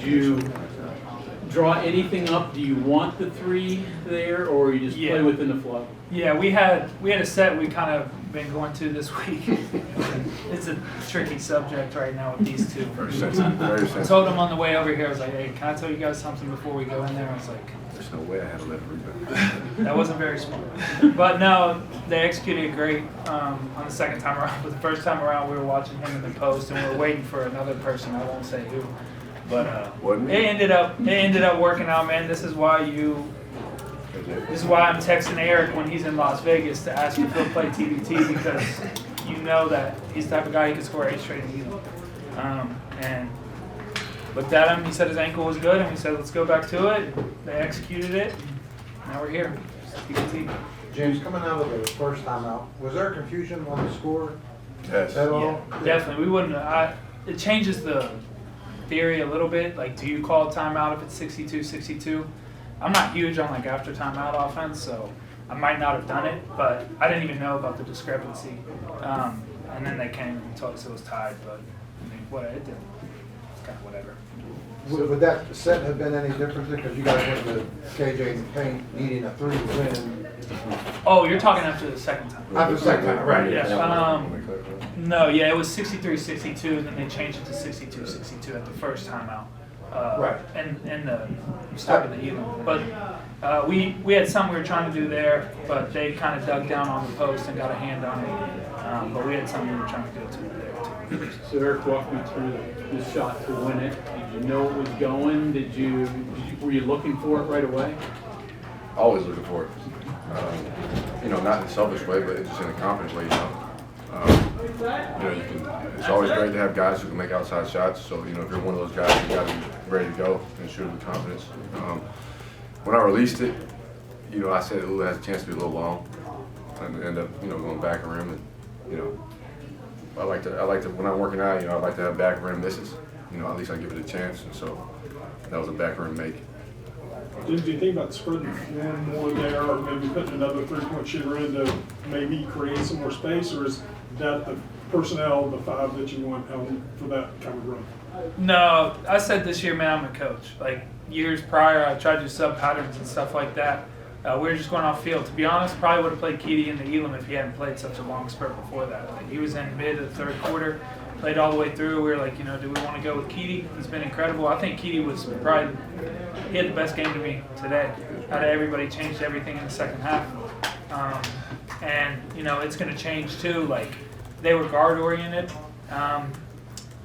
you draw anything up? Do you want the 3 there, or you just play within the flow? Yeah, we had a set we kind of been going to this week. It's a tricky subject right now with these two. Very sensitive. Very I sensitive. told them on the way over here, I was like, hey, can I tell you guys something before we go in there? I was like, There's no way I had to let it rebound. that wasn't very smart. But no, they executed great on the second time around. But the first time around, we were watching him in the post, and we were waiting for another person. I won't say who. But Wasn't it ended up working out, man. This is why I'm texting Eric when he's in Las Vegas to ask if he'll play TBT, because you know that he's the type of guy who can score 8 straight in Elam. And looked at him, he said his ankle was good, and we said, let's go back to it. They executed it. Now we're here. TBT. James, coming out of the first time out, was there confusion on the score Yes. at all? Yeah, definitely. We wouldn't. It changes the theory a little bit. Like, do you call a timeout if it's 62-62? I'm not huge on like after timeout offense, so I might not have done it, but I didn't even know about the discrepancy. And then they came and told us it was tied, but I mean, what it did, it's kind of whatever. Would that set have been any different because you guys went to KJ in the paint needing a 3 to win? Oh, you're talking after the second time. After the second time, right? Yeah. No, yeah, it was 63-62, and then they changed it to 62-62 at the first timeout. Right. And the start of the Elam. But we had some we were trying to do there, but they kind of dug down on the post and got a hand on it. But we had some we were trying to go to there too. So Eric, walk me through the shot to win it. Did you know it was going? Were you looking for it right away? Always looking for it. Not in a selfish way, but just in a confident way. It's always great to have guys who can make outside shots. So, if you're one of those guys, you got to be ready to go and shoot with confidence. When I released it, I said it has a chance to be a little long, and end up, going back rim. And, I like to when I'm working out, I like to have back rim misses. At least I give it a chance. And so that was a back rim make. Do you think about spreading one more there, or maybe putting another 3-point shooter in to maybe create some more space, or is that the personnel, the 5 that you want for that kind of run? No, I said this year, man, I'm a coach. Like years prior, I tried to do sub patterns and stuff like that. We were just going off field. To be honest, probably would have played Keedy in the Elam if he hadn't played such a long spurt before that. Like he was in mid of the third quarter, played all the way through. We were like, do we want to go with Keedy? He's been incredible. I think Keedy was probably, he had the best game to me today. Out of everybody, changed everything in the second half. And it's going to change too. Like they were guard oriented,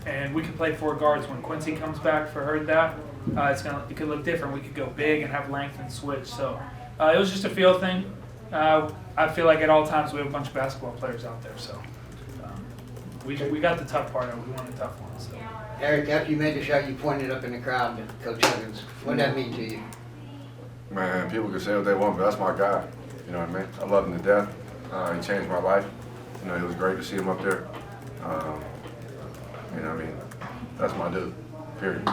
and we could play 4 guards when Quincy comes back for her. It could look different. We could go big and have length and switch. So it was just a feel thing. I feel like at all times we have a bunch of basketball players out there. So we got the tough part of it. We won a tough one. So. Eric, after you made the shot, you pointed up in the crowd to Coach Evans. What did that mean to you? Man, people can say what they want, but that's my guy. You know what I mean? I love him to death. He changed my life. It was great to see him up there. That's my dude, period.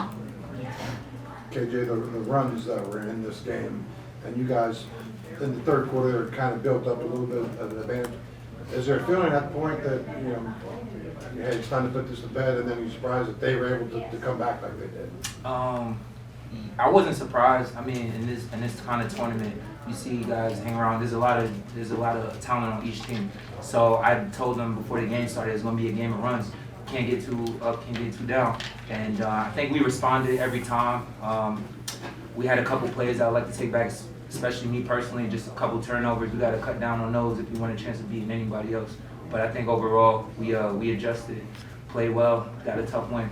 KJ, the runs that were in this game, and you guys in the third quarter kind of built up a little bit of an advantage. Is there a feeling at the point that, hey, it's time to put this to bed, and then you're surprised that they were able to come back like they did? I wasn't surprised. I mean, in this kind of tournament, you see guys hang around. There's a lot of talent on each team. So I told them before the game started, it's going to be a game of runs. Can't get too up, can't get too down. And I think we responded every time. We had a couple plays I would like to take back, especially me personally, just a couple turnovers. We got to cut down on those if we want a chance of beating anybody else. But I think overall, we adjusted, played well, got a tough win.